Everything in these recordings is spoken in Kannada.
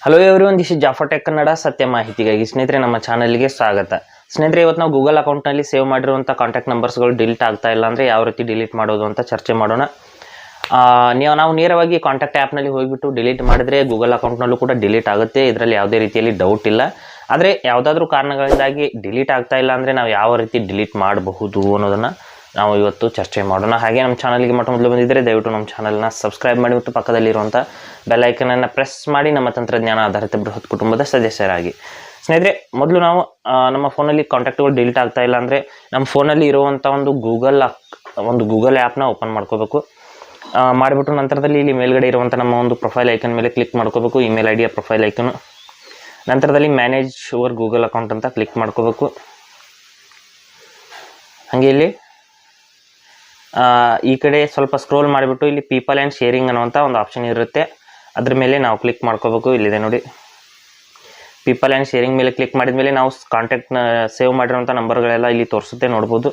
Hello everyone, this is Jafar tech Kannada, ಸತ್ಯ ಮಾಹಿತಿಗಾಗಿ. ಸ್ನೇಹಿತರೆ, ನಮ್ಮ ಚಾನಲ್ಗೆ ಸ್ವಾಗತ. ಸ್ನೇಹಿತರೆ, ಇವತ್ತು ನಾವು ಗೂಗಲ್ ಅಕೌಂಟ್ನಲ್ಲಿ ಸೇವ್ ಮಾಡಿರುವಂಥ ಕಾಂಟ್ಯಾಕ್ಟ್ ನಂಬರ್ಸ್ಗಳು ಡಿಲೀಟ್ ಆಗ್ತಾ ಇಲ್ಲ ಅಂದರೆ ಯಾವ ರೀತಿ ಡಿಲೀಟ್ ಮಾಡೋದು ಅಂತ ಚರ್ಚೆ ಮಾಡೋಣ. ನಾವು ನೇರವಾಗಿ ಕಾಂಟ್ಯಾಕ್ಟ್ ಆ್ಯಪ್ನಲ್ಲಿ ಹೋಗಿಬಿಟ್ಟು ಡಿಲೀಟ್ ಮಾಡಿದ್ರೆ ಗೂಗಲ್ ಅಕೌಂಟ್ನಲ್ಲೂ ಕೂಡ ಡಿಲೀಟ್ ಆಗುತ್ತೆ. ಇದರಲ್ಲಿ ಯಾವುದೇ ರೀತಿಯಲ್ಲಿ ಡೌಟ್ ಇಲ್ಲ. ಆದರೆ ಯಾವುದಾದ್ರೂ ಕಾರಣಗಳಿಂದಾಗಿ ಡಿಲೀಟ್ ಆಗ್ತಾ ಇಲ್ಲ ಅಂದರೆ ನಾವು ಯಾವ ರೀತಿ ಡಿಲೀಟ್ ಮಾಡಬಹುದು ಅನ್ನೋದನ್ನು ನಾವು ಇವತ್ತು ಚರ್ಚೆ ಮಾಡೋಣ. ಹಾಗೆ ನಮ್ಮ ಚಾನಲ್ಗೆ ಮೊದಲು ಬಂದಿದ್ದರೆ ದಯವಿಟ್ಟು ನಮ್ಮ ಚಾನಲ್ನ ಸಬ್ಸ್ಕ್ರೈಬ್ ಮಾಡಿ ಮತ್ತು ಪಕ್ಕದಲ್ಲಿರುವಂಥ ಬೆಲ್ ಐಕನನ್ನು ಪ್ರೆಸ್ ಮಾಡಿ ನಮ್ಮ ತಂತ್ರಜ್ಞಾನ ಆಧಾರಿತ ಬೃಹತ್ ಕುಟುಂಬದ ಸದಸ್ಯರಾಗಿ. ಸ್ನೇಹಿತರೆ, ಮೊದಲು ನಾವು ನಮ್ಮ ಫೋನಲ್ಲಿ ಕಾಂಟ್ಯಾಕ್ಟ್ಗಳು ಡಿಲೀಟ್ ಆಗ್ತಾ ಇಲ್ಲ ಅಂದರೆ ನಮ್ಮ ಫೋನಲ್ಲಿ ಇರುವಂಥ ಒಂದು ಗೂಗಲ್ ಆ್ಯಪ್ನ ಓಪನ್ ಮಾಡ್ಕೋಬೇಕು. ಮಾಡಿಬಿಟ್ಟು ನಂತರದಲ್ಲಿ ಇಲ್ಲಿ ಮೇಲ್ಗಡೆ ಇರುವಂಥ ನಮ್ಮ ಒಂದು ಪ್ರೊಫೈಲ್ ಐಕನ್ ಮೇಲೆ ಕ್ಲಿಕ್ ಮಾಡ್ಕೋಬೇಕು. ಇಮೇಲ್ ಐಡಿಯ ಪ್ರೊಫೈಲ್ ಐಕನು. ನಂತರದಲ್ಲಿ ಮ್ಯಾನೇಜ್ ಯುವರ್ ಗೂಗಲ್ ಅಕೌಂಟ್ ಅಂತ ಕ್ಲಿಕ್ ಮಾಡ್ಕೋಬೇಕು. ಹಾಗೆ ಇಲ್ಲಿ ಈ ಕಡೆ ಸ್ವಲ್ಪ ಸ್ಕ್ರೋಲ್ ಮಾಡಿಬಿಟ್ಟು ಇಲ್ಲಿ ಪೀಪಲ್ ಆ್ಯಂಡ್ ಶೇರಿಂಗ್ ಅನ್ನುವಂಥ ಒಂದು ಆಪ್ಷನ್ ಇರುತ್ತೆ. ಅದ್ರ ಮೇಲೆ ನಾವು ಕ್ಲಿಕ್ ಮಾಡ್ಕೋಬೇಕು. ಇಲ್ಲಿದೆ ನೋಡಿ, ಪೀಪಲ್ ಆ್ಯಂಡ್ ಶೇರಿಂಗ್ ಮೇಲೆ ಕ್ಲಿಕ್ ಮಾಡಿದ ಮೇಲೆ ನಾವು ಕಾಂಟ್ಯಾಕ್ಟ್ನ ಸೇವ್ ಮಾಡಿರೋಂಥ ನಂಬರ್ಗಳೆಲ್ಲ ಇಲ್ಲಿ ತೋರಿಸುತ್ತೆ, ನೋಡ್ಬೋದು.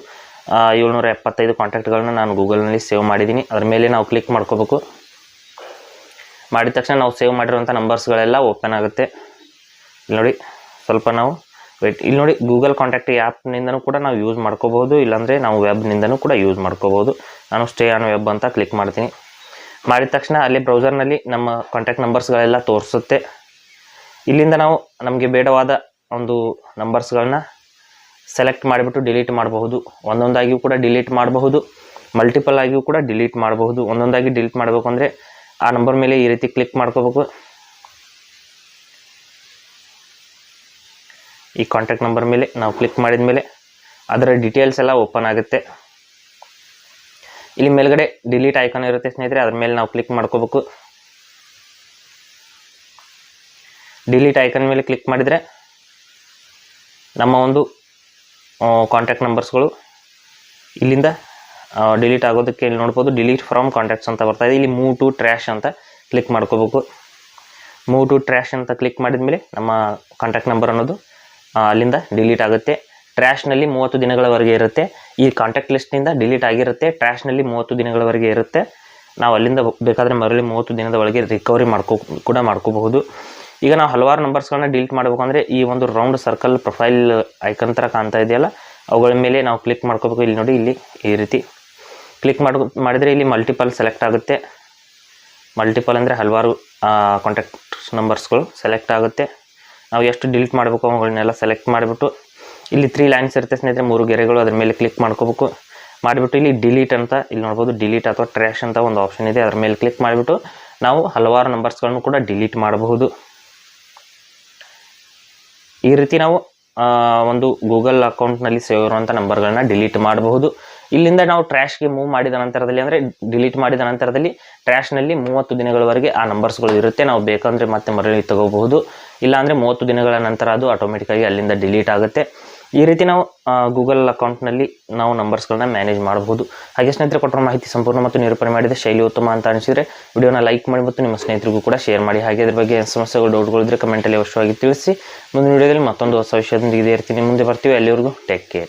775 ಕಾಂಟ್ಯಾಕ್ಟ್ಗಳನ್ನ ನಾನು ಗೂಗಲ್ನಲ್ಲಿ ಸೇವ್ ಮಾಡಿದ್ದೀನಿ. ಅದ್ರ ಮೇಲೆ ನಾವು ಕ್ಲಿಕ್ ಮಾಡ್ಕೋಬೇಕು. ಮಾಡಿದ ತಕ್ಷಣ ನಾವು ಸೇವ್ ಮಾಡಿರೋಂಥ ನಂಬರ್ಸ್ಗಳೆಲ್ಲ ಓಪನ್ ಆಗುತ್ತೆ. ಇಲ್ಲಿ ನೋಡಿ, ಸ್ವಲ್ಪ ನಾವು ಇಲ್ಲಿ ನೋಡಿ, ಗೂಗಲ್ ಕಾಂಟ್ಯಾಕ್ಟ್ ಆ್ಯಪ್ನಿಂದನೂ ಕೂಡ ನಾವು ಯೂಸ್ ಮಾಡ್ಕೋಬೋದು, ಇಲ್ಲಾಂದರೆ ನಾವು ವೆಬ್ನಿಂದನೂ ಕೂಡ ಯೂಸ್ ಮಾಡ್ಕೋಬೋದು. ನಾನು ಸ್ಟೇ ಆನ್ ವೆಬ್ ಅಂತ ಕ್ಲಿಕ್ ಮಾಡ್ತೀನಿ. ಮಾಡಿದ ತಕ್ಷಣ ಅಲ್ಲಿ ಬ್ರೌಸರ್ನಲ್ಲಿ ನಮ್ಮ ಕಾಂಟ್ಯಾಕ್ಟ್ ನಂಬರ್ಸ್ಗಳೆಲ್ಲ ತೋರಿಸುತ್ತೆ. ಇಲ್ಲಿಂದ ನಾವು ನಮಗೆ ಬೇಡವಾದ ಒಂದು ನಂಬರ್ಸ್ಗಳನ್ನ ಸೆಲೆಕ್ಟ್ ಮಾಡಿಬಿಟ್ಟು ಡಿಲೀಟ್ ಮಾಡಬಹುದು. ಒಂದೊಂದಾಗಿಯೂ ಕೂಡ ಡಿಲೀಟ್ ಮಾಡಬಹುದು, ಮಲ್ಟಿಪಲ್ ಆಗಿಯೂ ಕೂಡ ಡಿಲೀಟ್ ಮಾಡಬಹುದು. ಒಂದೊಂದಾಗಿ ಡಿಲೀಟ್ ಮಾಡಬೇಕು ಅಂದರೆ ಆ ನಂಬರ್ ಮೇಲೆ ಈ ರೀತಿ ಕ್ಲಿಕ್ ಮಾಡ್ಕೋಬೇಕು. ಈ ಕಾಂಟ್ಯಾಕ್ಟ್ ನಂಬರ್ ಮೇಲೆ ನಾವು ಕ್ಲಿಕ್ ಮಾಡಿದ ಮೇಲೆ ಅದರ ಡೀಟೇಲ್ಸ್ ಎಲ್ಲ ಓಪನ್ ಆಗುತ್ತೆ. ಇಲ್ಲಿ ಮೇಲ್ಗಡೆ ಡಿಲೀಟ್ ಐಕಾನ್ ಇರುತ್ತೆ ಸ್ನೇಹಿತರೆ, ಅದ್ರ ಮೇಲೆ ನಾವು ಕ್ಲಿಕ್ ಮಾಡ್ಕೋಬೇಕು. ಡಿಲೀಟ್ ಐಕಾನ್ ಮೇಲೆ ಕ್ಲಿಕ್ ಮಾಡಿದರೆ ನಮ್ಮ ಒಂದು ಕಾಂಟ್ಯಾಕ್ಟ್ ನಂಬರ್ಸ್ಗಳು ಇಲ್ಲಿಂದ ಡಿಲೀಟ್ ಆಗೋದಕ್ಕೆ ಇಲ್ಲಿ ನೋಡ್ಬೋದು, ಡಿಲೀಟ್ ಫ್ರಮ್ ಕಾಂಟ್ಯಾಕ್ಟ್ಸ್ ಅಂತ ಬರ್ತಾ ಇದೆ. ಇಲ್ಲಿ ಮೂವ್ ಟು ಟ್ರ್ಯಾಶ್ ಅಂತ ಕ್ಲಿಕ್ ಮಾಡ್ಕೋಬೇಕು. ಮೂವ್ ಟು ಟ್ರ್ಯಾಶ್ ಅಂತ ಕ್ಲಿಕ್ ಮಾಡಿದ ಮೇಲೆ ನಮ್ಮ ಕಾಂಟ್ಯಾಕ್ಟ್ ನಂಬರ್ ಅನ್ನೋದು ಅಲ್ಲಿಂದ ಡಿಲೀಟ್ ಆಗುತ್ತೆ. ಟ್ರ್ಯಾಶ್ನಲ್ಲಿ 30 ದಿನಗಳವರೆಗೆ ಇರುತ್ತೆ. ಈ ಕಾಂಟ್ಯಾಕ್ಟ್ ಲಿಸ್ಟ್ನಿಂದ ಡಿಲೀಟ್ ಆಗಿರುತ್ತೆ. ಟ್ರ್ಯಾಶ್ನಲ್ಲಿ 30 ದಿನಗಳವರೆಗೆ ಇರುತ್ತೆ. ನಾವು ಅಲ್ಲಿಂದ ಬೇಕಾದರೆ ಮರಳಿ 30 ದಿನದ ಒಳಗೆ ರಿಕವರಿ ಮಾಡ್ಕೋಬಹುದು. ಈಗ ನಾವು ಹಲವಾರು ನಂಬರ್ಸ್ಗಳನ್ನ ಡಿಲೀಟ್ ಮಾಡಬೇಕು ಅಂದರೆ ಈ ಒಂದು ರೌಂಡ್ ಸರ್ಕಲ್ ಪ್ರೊಫೈಲ್ ಐಕನ್ ಥರ ಕಾಣ್ತಾ ಇದೆಯಲ್ಲ, ಅವುಗಳ ಮೇಲೆ ನಾವು ಕ್ಲಿಕ್ ಮಾಡ್ಕೋಬೇಕು. ಇಲ್ಲಿ ನೋಡಿ, ಇಲ್ಲಿ ಈ ರೀತಿ ಕ್ಲಿಕ್ ಮಾಡಿದರೆ ಇಲ್ಲಿ ಮಲ್ಟಿಪಲ್ ಸೆಲೆಕ್ಟ್ ಆಗುತ್ತೆ. ಮಲ್ಟಿಪಲ್ ಅಂದರೆ ಹಲವಾರು ಕಾಂಟ್ಯಾಕ್ಟ್ ನಂಬರ್ಸ್ಗಳು ಸೆಲೆಕ್ಟ್ ಆಗುತ್ತೆ. ನಾವು ಎಷ್ಟು ಡಿಲೀಟ್ ಮಾಡಬೇಕು ಅವುಗಳನ್ನೆಲ್ಲ ಸೆಲೆಕ್ಟ್ ಮಾಡಿಬಿಟ್ಟು ಇಲ್ಲಿ 3 ಲೈನ್ಸ್ ಇರುತ್ತೆ ಸ್ನೇಹಿತರೆ, 3 ಗೆರೆಗಳು. ಅದ್ರ ಮೇಲೆ ಕ್ಲಿಕ್ ಮಾಡ್ಕೋಬೇಕು. ಮಾಡಿಬಿಟ್ಟು ಇಲ್ಲಿ ಡಿಲೀಟ್ ಅಂತ ಇಲ್ಲಿ ನೋಡ್ಬೋದು, ಡಿಲೀಟ್ ಅಥವಾ ಟ್ರ್ಯಾಶ್ ಅಂತ ಒಂದು ಆಪ್ಷನ್ ಇದೆ. ಅದ್ರ ಮೇಲೆ ಕ್ಲಿಕ್ ಮಾಡಿಬಿಟ್ಟು ನಾವು ಹಲವಾರು ನಂಬರ್ಸ್ಗಳನ್ನು ಕೂಡ ಡಿಲೀಟ್ ಮಾಡಬಹುದು. ಈ ರೀತಿ ನಾವು ಒಂದು ಗೂಗಲ್ ಅಕೌಂಟ್ನಲ್ಲಿ ಸೇವ್ ಇರುವಂಥ ನಂಬರ್ಗಳನ್ನ ಡಿಲೀಟ್ ಮಾಡಬಹುದು. ಇಲ್ಲಿಂದ ನಾವು ಟ್ರ್ಯಾಶ್ಗೆ ಮೂವ್ ಮಾಡಿದ ನಂತರದಲ್ಲಿ ಅಂದರೆ ಡಿಲೀಟ್ ಮಾಡಿದ ನಂತರದಲ್ಲಿ ಟ್ರ್ಯಾಶ್ನಲ್ಲಿ 30 ದಿನಗಳವರೆಗೆ ಆ ನಂಬರ್ಸ್ಗಳು ಇರುತ್ತೆ. ನಾವು ಬೇಕಂದರೆ ಮತ್ತೆ ಮರಳಿ ತಗೋಬಹುದು, ಇಲ್ಲಾಂದರೆ 30 ದಿನಗಳ ನಂತರ ಅದು ಆಟೋಮೆಟಿಕ್ಕಾಗಿ ಅಲ್ಲಿಂದ ಡಿಲೀಟ್ ಆಗುತ್ತೆ. ಈ ರೀತಿ ನಾವು ಗೂಗಲ್ ಅಕೌಂಟ್ನಲ್ಲಿ ನಾವು ನಂಬರ್ಸ್ಗಳನ್ನ ಮ್ಯಾನೇಜ್ ಮಾಡಬಹುದು. ಹಾಗೆ ಸ್ನೇಹಿತರೆ, ಕೊಟ್ಟಿರೋ ಮಾಹಿತಿ ಸಂಪೂರ್ಣ ಮತ್ತು ನಿರೂಪಣೆ ಮಾಡಿದ ಶೈಲಿ ಉತ್ತಮ ಅಂತ ಅನಿಸಿದರೆ ವಿಡಿಯೋನ ಲೈಕ್ ಮಾಡಿ ಮತ್ತು ನಿಮ್ಮ ಸ್ನೇಹಿತರಿಗೂ ಕೂಡ ಶೇರ್ ಮಾಡಿ. ಹಾಗೆ ಅದ್ರ ಬಗ್ಗೆ ಸಮಸ್ಯೆಗಳು, ಡೌಟ್ಗಳಿದ್ರೆ ಕಮೆಂಟಲ್ಲಿ ಅವಶ್ಯವಾಗಿ ತಿಳಿಸಿ. ಮುಂದಿನ ವಿಡಿಯೋದಲ್ಲಿ ಮತ್ತೊಂದು ಹೊಸ ವಿಷಯದೊಂದಿಗೆ ಇದೇ ಇರ್ತೀನಿ. ಮುಂದೆ ಬರ್ತೀವಿ. ಅಲ್ಲಿವರೆಗೂ ಟೇಕ್ ಕೇರ್.